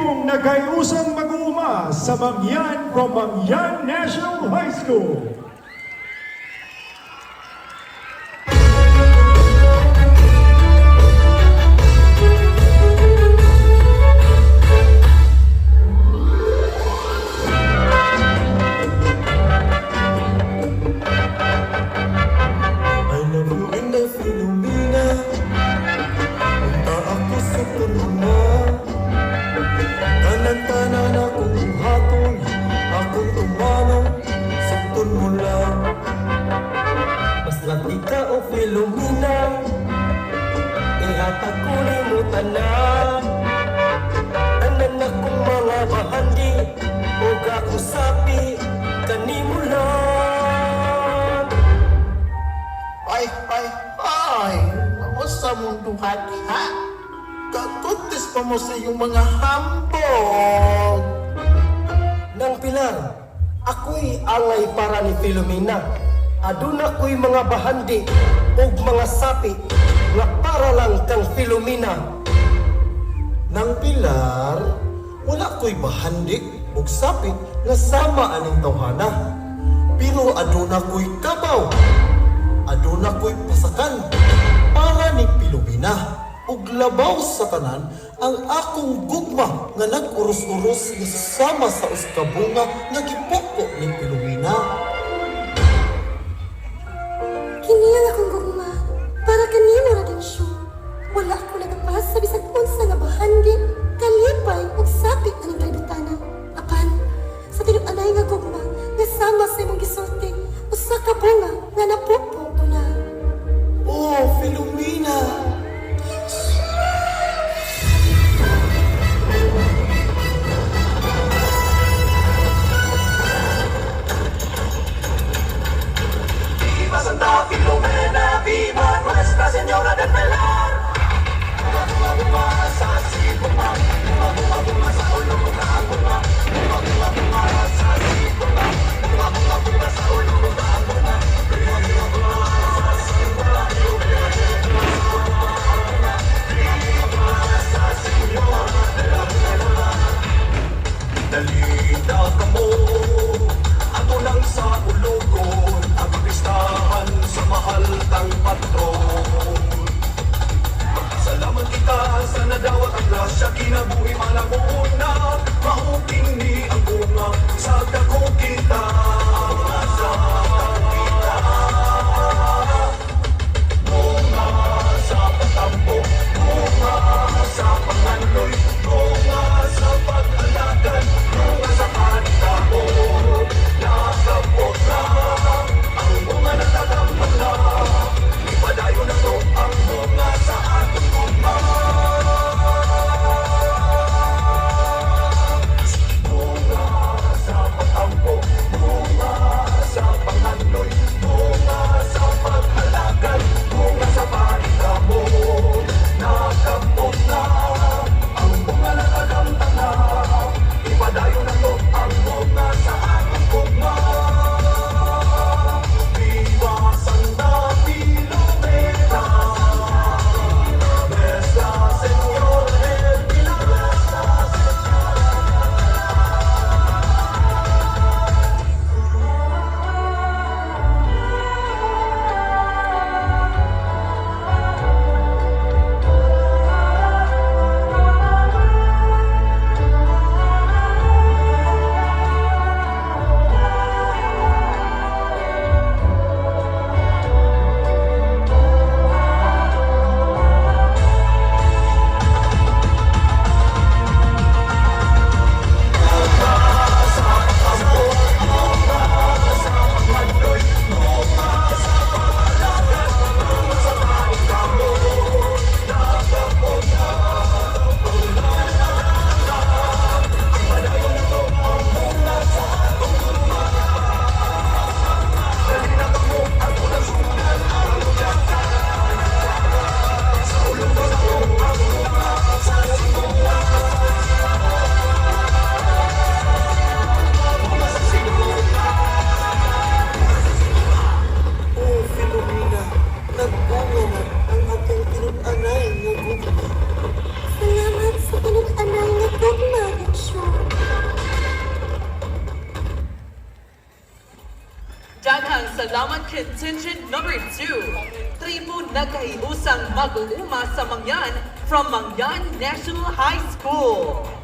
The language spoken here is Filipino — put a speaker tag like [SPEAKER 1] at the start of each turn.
[SPEAKER 1] ekipong nagayusang mag-uuma sa Mangyan from Mangyan National High School.
[SPEAKER 2] Lumina, ihatag ko mo tanan. Tanan akong mga bahandi o kausapi kanimo lang.
[SPEAKER 3] Ay, sa mundo hati ha? Katutis pa mo sa iyong mga hambog.
[SPEAKER 2] Nang Pilar, ako'y alay para ni Filomena. Aduna ko'y mga bahandi o mga sapi nga para lang kang Filomena.
[SPEAKER 3] Nang Pilar, wala ko'y bahandi o sapi nga sama aning tawhana. Pero aduna ko'y kabaw, aduna ko'y pasakan para ni Filomena. Ug labaw sa tanan ang akong gugma nga nag-uros-uros nga sasama sa uskabunga nga gipoko ni Filomena.
[SPEAKER 4] Kiniyang akong gugma, para kanino na din siya. Wala ako nagapas sa bisag unsa nga bahandi, kalipay ug sapit aning kalibutana. Apan, sa tinug-anay nga gugma, nga sama sa imong gisulti, usa ka bunga nga napupo ko na.
[SPEAKER 3] Oh, Filomena!
[SPEAKER 5] salamat contingent number 2. Tribo nagkahiusang mag-uuma sa Mangyan from Mangyan National High School.